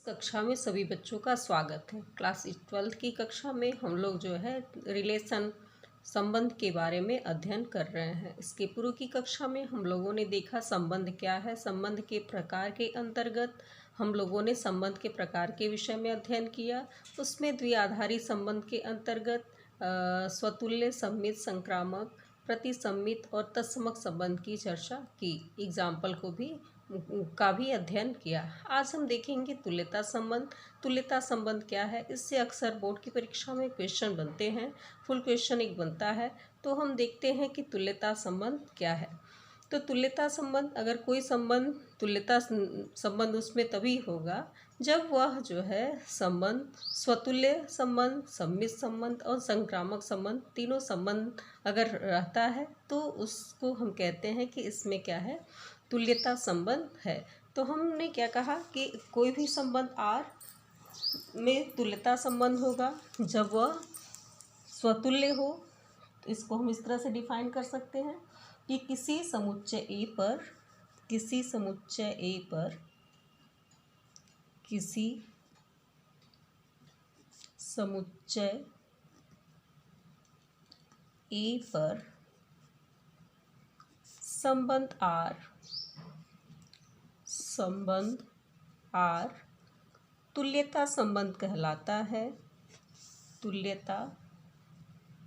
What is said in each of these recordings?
कक्षा में सभी बच्चों का स्वागत है। क्लास 12th की कक्षा में हम लोग जो है रिलेशन संबंध के बारे में अध्ययन कर रहे हैं। इसके पूर्व की कक्षा में हम लोगों ने देखा संबंध क्या है, संबंध के प्रकार के अंतर्गत हम लोगों ने संबंध के प्रकार के विषय में अध्ययन किया। उसमें द्विआधारी संबंध के अंतर्गत स्वतुल्य, सम्मित, संक्रामक, प्रतिसम्मित और तत्समक संबंध की चर्चा की। एग्जाम्पल का भी अध्ययन किया। आज हम देखेंगे तुल्यता संबंध। तुल्यता संबंध क्या है, इससे अक्सर बोर्ड की परीक्षा में क्वेश्चन बनते हैं। फुल क्वेश्चन एक बनता है, तो हम देखते हैं कि तुल्यता संबंध क्या है। तो तुल्यता संबंध, अगर कोई संबंध तुल्यता संबंध उसमें तभी होगा जब वह जो है संबंध स्वतुल्य संबंध, सम्मित संबंध और संक्रामक संबंध तीनों संबंध अगर रहता है तो उसको हम कहते हैं कि इसमें क्या है, तुल्यता संबंध है। तो हमने क्या कहा कि कोई भी संबंध आर में तुल्यता संबंध होगा जब वह स्वतुल्य हो। तो इसको हम इस तरह से डिफाइन कर सकते हैं कि किसी समुच्चय ए पर किसी समुच्चय ए पर संबंध आर तुल्यता संबंध कहलाता है। तुल्यता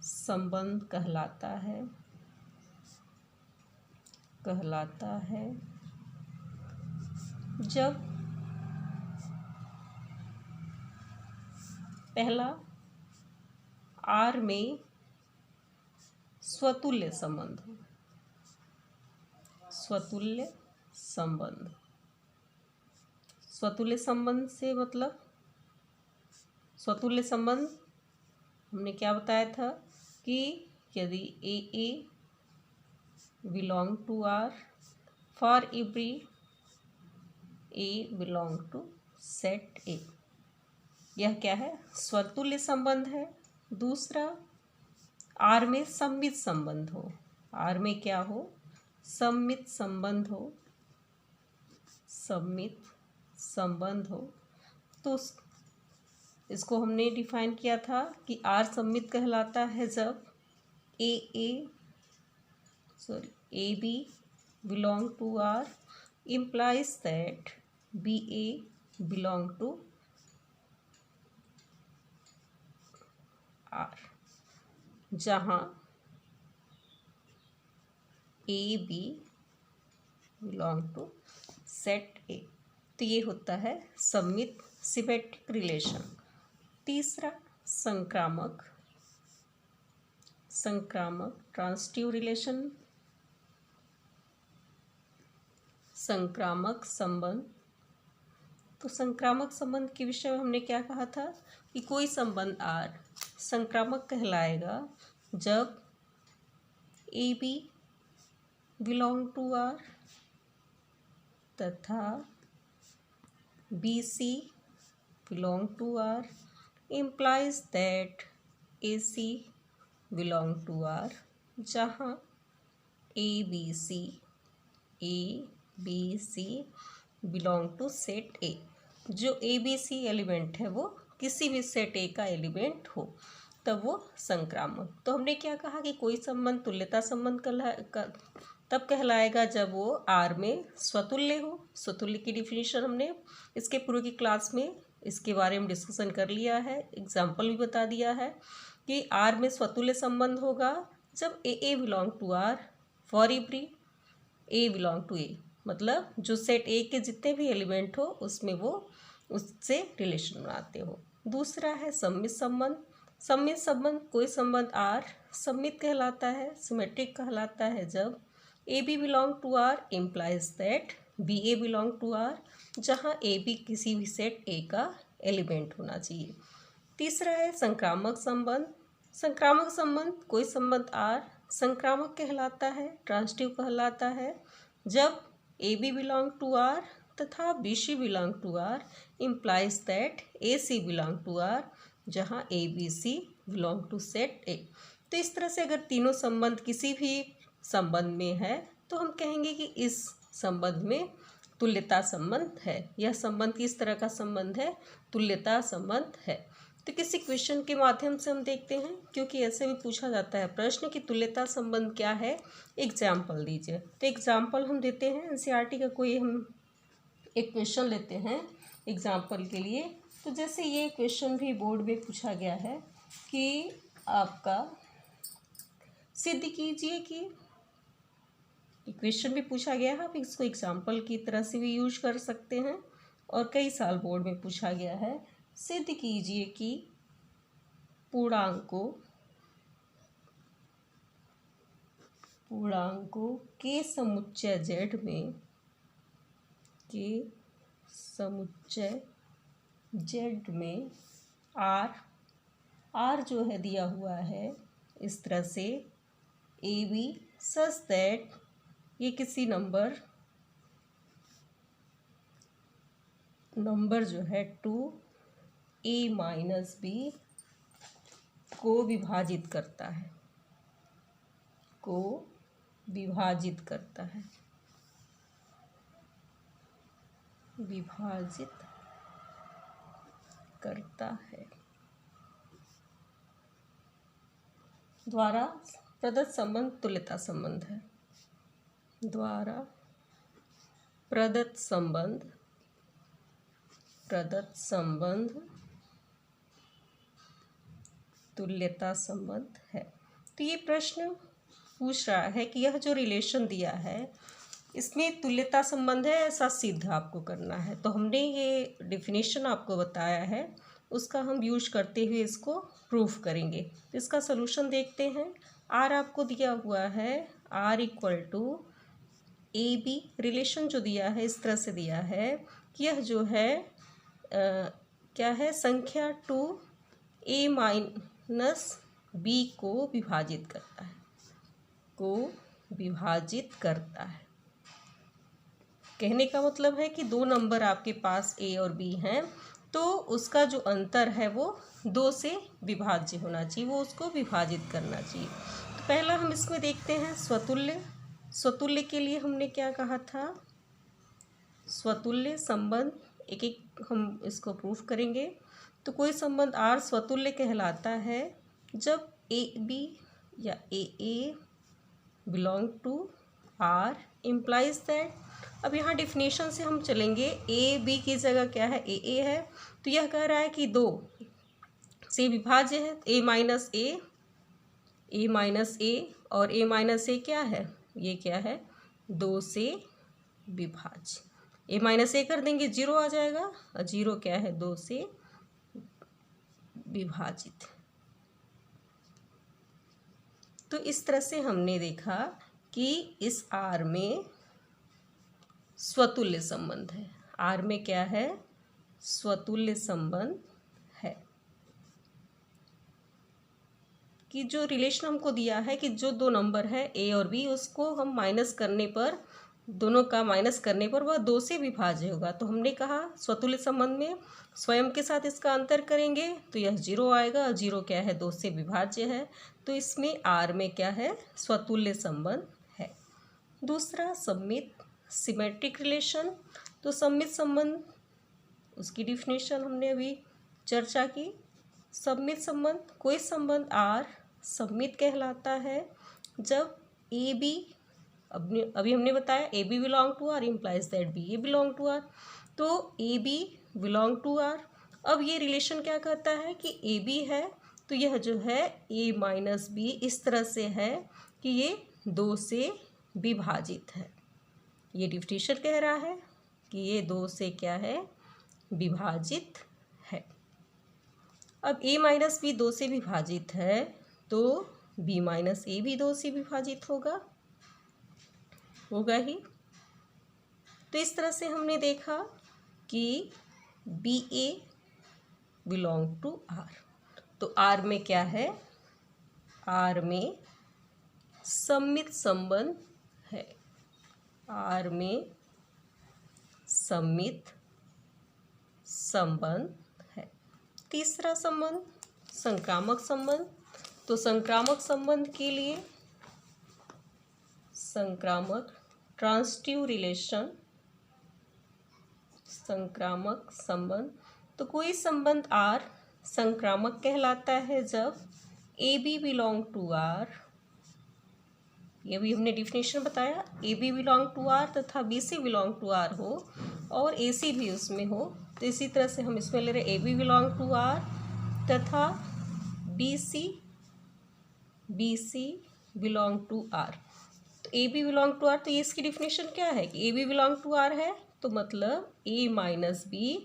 संबंध कहलाता है जब पहला आर में स्वतुल्य संबंध हो। स्वतुल्य संबंध से मतलब स्वतुल्य संबंध हमने क्या बताया था कि यदि A belong to R for every A belong to set A, यह क्या है, स्वतुल्य संबंध है। दूसरा, आर में सम्मित संबंध हो। आर में क्या हो, सम्मित संबंध हो तो इसको हमने डिफाइन किया था कि आर सम्मित कहलाता है जब A B belong to R implies that B A belong to R, जहाँ A B belong to set A. तो ये होता है सम्मित सिमेट्रिक रिलेशन। तीसरा, संक्रामक ट्रांसिटिव रिलेशन, संक्रामक संबंध। तो संक्रामक संबंध के विषय में हमने क्या कहा था कि कोई संबंध आर संक्रामक कहलाएगा जब A B belong to R तथा B C belong to R implies that A C belong to R, जहाँ A B C belong to set A. जो ए बी सी एलिमेंट है वो किसी भी सेट ए का एलिमेंट हो तब वो संक्रामक। तो हमने क्या कहा कि कोई संबंध तुल्यता संबंध तब कहलाएगा जब वो आर में स्वतुल्य हो। स्वतुल्य की डिफिनीशन हमने इसके पूर्व की क्लास में इसके बारे में डिस्कशन कर लिया है, एग्जाम्पल भी बता दिया है कि आर में स्वतुल्य संबंध होगा जब A belong to R for every A belong to A, मतलब जो सेट ए के जितने भी एलिमेंट हो उसमें वो उससे रिलेशन बनाते हो। दूसरा है सम्मित संबंध कोई संबंध आर सम्मित कहलाता है, सिमेट्रिक कहलाता है जब A B belong to R implies that B A belong to R, जहाँ ए बी किसी भी सेट ए का एलिमेंट होना चाहिए। तीसरा है संक्रामक संबंध कोई संबंध आर संक्रामक कहलाता है, ट्रांसिटिव कहलाता है जब A B belong to R तथा B C belong to R implies that A C belong to R, जहाँ A B C belong to set A. तो इस तरह से अगर तीनों संबंध किसी भी संबंध में है तो हम कहेंगे कि इस संबंध में तुल्यता संबंध है। यह संबंध किस तरह का संबंध है? तुल्यता संबंध है। तो किसी क्वेश्चन के माध्यम से हम देखते हैं, क्योंकि ऐसे भी पूछा जाता है प्रश्न कि तुल्यता संबंध क्या है, एग्जाम्पल दीजिए। तो एग्जाम्पल हम देते हैं, एनसीईआरटी का कोई हम एक क्वेश्चन लेते हैं एग्जाम्पल के लिए। तो जैसे ये क्वेश्चन भी बोर्ड में पूछा गया है कि आपका सिद्ध कीजिए कि, क्वेश्चन भी पूछा गया है, आप इसको एग्जाम्पल की तरह से भी यूज कर सकते हैं और कई साल बोर्ड में पूछा गया है। सिद्ध कीजिए कि पूर्णांकों के समुच्चय Z में, के समुच्चय Z में R जो है दिया हुआ है इस तरह से AB सच दैट, ये किसी नंबर जो है 2A - B को विभाजित करता है, विभाजित करता है द्वारा प्रदत्त संबंध तुल्यता संबंध है। द्वारा प्रदत्त संबंध तुल्यता संबंध है। तो ये प्रश्न पूछ रहा है कि यह जो रिलेशन दिया है इसमें तुल्यता संबंध है, ऐसा सिद्ध आपको करना है। तो हमने ये डेफिनेशन आपको बताया है, उसका हम यूज करते हुए इसको प्रूफ करेंगे। तो इसका सलूशन देखते हैं। आर आपको दिया हुआ है, R = AB, रिलेशन जो दिया है इस तरह से दिया है कि यह जो है क्या है, संख्या 2A - B को विभाजित करता है, कहने का मतलब है कि दो नंबर आपके पास A और B हैं, तो उसका जो अंतर है वो 2 से विभाज्य होना चाहिए, वो उसको विभाजित करना चाहिए। तो पहला हम इसमें देखते हैं स्वतुल्य के लिए हमने क्या कहा था, स्वतुल्य संबंध एक एक हम इसको प्रूफ करेंगे। तो कोई संबंध R स्वतुल्य कहलाता है जब AB या AA belong to R implies that. अब यहाँ डिफिनेशन से हम चलेंगे, AB की जगह क्या है, AA है, तो यह कह रहा है कि 2 से विभाज्य है, A और A क्या है, ये क्या है, 2 से विभाज्य। A कर देंगे 0 आ जाएगा, और 0 क्या है, 2 से विभाजित। तो इस तरह से हमने देखा कि इस R में स्वतुल्य संबंध है। R में क्या है, स्वतुल्य संबंध है कि जो रिलेशन हमको दिया है कि जो दो नंबर है A और B, उसको हम माइनस करने पर, दोनों का माइनस करने पर वह 2 से विभाज्य होगा। तो हमने कहा स्वतुल्य संबंध में स्वयं के साथ इसका अंतर करेंगे तो यह 0 आएगा, और 0 क्या है, 2 से विभाज्य है। तो इसमें R में क्या है, स्वतुल्य संबंध है। दूसरा सममित सिमेट्रिक रिलेशन। तो सममित संबंध, उसकी डिफिनेशन हमने अभी चर्चा की। सममित संबंध, कोई संबंध R सममित कहलाता है जब AB, अभी हमने बताया AB belong to R implies that BA belong to R, तो AB बिलोंग टू R। अब ये रिलेशन क्या कहता है कि AB है तो यह जो है A - B इस तरह से है कि ये 2 से विभाजित है। ये डिफिनेशन कह रहा है कि ये 2 से क्या है, विभाजित है। अब A - B 2 से विभाजित है तो B - A भी 2 से विभाजित होगा ही। तो इस तरह से हमने देखा कि BA बिलोंग टू R। तो R में क्या है, R में सममित संबंध है, R में सममित संबंध है। तीसरा संबंध संक्रामक संबंध। तो संक्रामक संबंध के लिए संक्रामक ट्रांसिटिव रिलेशन संक्रामक संबंध। तो कोई संबंध R संक्रामक कहलाता है जब AB बिलोंग टू R, ये भी हमने डिफिनेशन बताया, AB बिलोंग टू R तथा BC बिलोंग टू R हो और AC भी उसमें हो। तो इसी तरह से हम इसमें ले रहे AB बिलोंग टू R तथा BC बिलोंग टू R। तो AB बिलोंग टू R, तो ये इसकी डिफिनेशन क्या है कि AB बिलोंग टू R है तो मतलब A माइनस B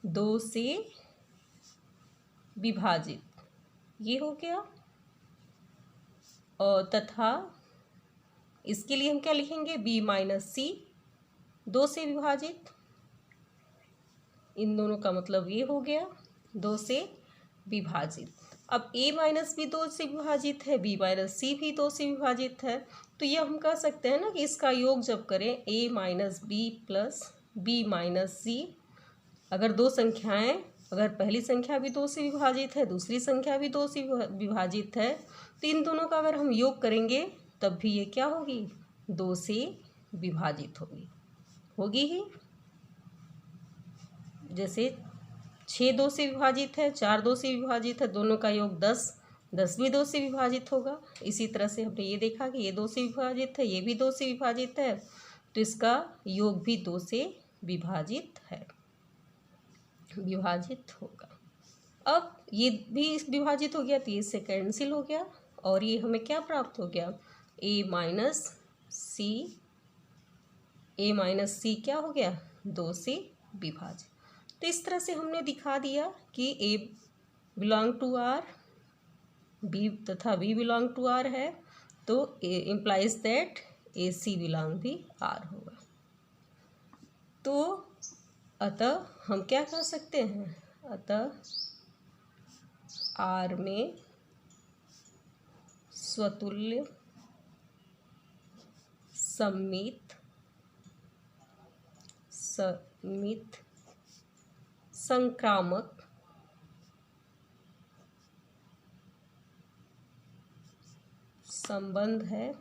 2 से विभाजित, ये हो गया। और तथा इसके लिए हम क्या लिखेंगे, B माइनस C 2 से विभाजित, इन दोनों का मतलब ये हो गया 2 से विभाजित। अब A माइनस B 2 से विभाजित है, B माइनस C भी 2 से विभाजित है, तो ये हम कह सकते हैं ना कि इसका योग जब करें A minus B plus B minus C, अगर दो संख्याएं, अगर पहली संख्या भी 2 से विभाजित है, दूसरी संख्या भी 2 से विभाजित है, तो इन दोनों का अगर हम योग करेंगे तब भी ये क्या होगी, 2 से विभाजित होगी ही। जैसे 6 2 से विभाजित है, 4 2 से विभाजित है, दोनों का योग 10, 10 भी 2 से विभाजित होगा। इसी तरह से हमने ये देखा कि ये 2 से विभाजित है, ये भी 2 से विभाजित है, तो इसका योग भी 2 से विभाजित है, विभाजित होगा। अब ये भी विभाजित हो गया तो ये इससे कैंसिल हो गया और ये हमें क्या प्राप्त हो गया, A माइनस सी क्या हो गया, 2 से विभाजित। तो इस तरह से हमने दिखा दिया कि A belong to R, B तथा B बिलोंग टू R है, तो इम्प्लाइज दैट AC बिलोंग भी R होगा। तो अतः हम क्या कह सकते हैं, अतः R में स्वतुल्य सममित संक्रामक संबंध है,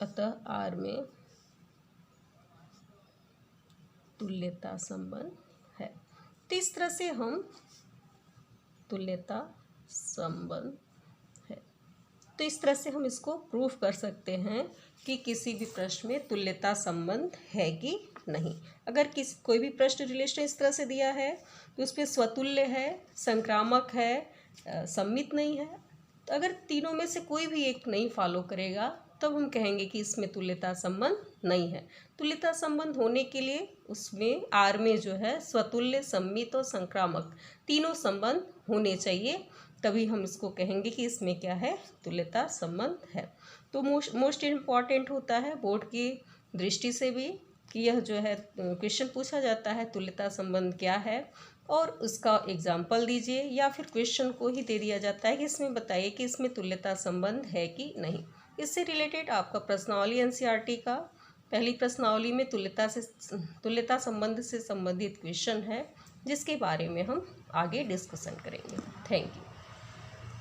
अतः R में तुल्यता संबंध है। तो इस तरह से हम तुल्यता संबंध है, तो इस तरह से हम इसको प्रूफ कर सकते हैं कि किसी भी प्रश्न में तुल्यता संबंध है कि नहीं। अगर कोई भी प्रश्न रिलेशन इस तरह से दिया है तो उसमें स्वतुल्य है, संक्रामक है, सममित नहीं है, तो अगर तीनों में से कोई भी एक नहीं फॉलो करेगा तब हम कहेंगे कि इसमें तुल्यता संबंध नहीं है। तुल्यता संबंध होने के लिए उसमें R में जो है स्वतुल्य, सममित और संक्रामक तीनों संबंध होने चाहिए, तभी हम इसको कहेंगे कि इसमें क्या है, तुल्यता संबंध है। तो मोस्ट इम्पॉर्टेंट होता है बोर्ड की दृष्टि से भी कि यह जो है क्वेश्चन पूछा जाता है तुल्यता संबंध क्या है और उसका एग्जाम्पल दीजिए, या फिर क्वेश्चन को ही दे दिया जाता है कि इसमें बताइए कि इसमें तुल्यता संबंध है कि नहीं। इससे रिलेटेड आपका प्रश्नावली NCERT का पहली प्रश्नावली में तुल्यता संबंध से संबंधित क्वेश्चन है, जिसके बारे में हम आगे डिस्कशन करेंगे। Thank you.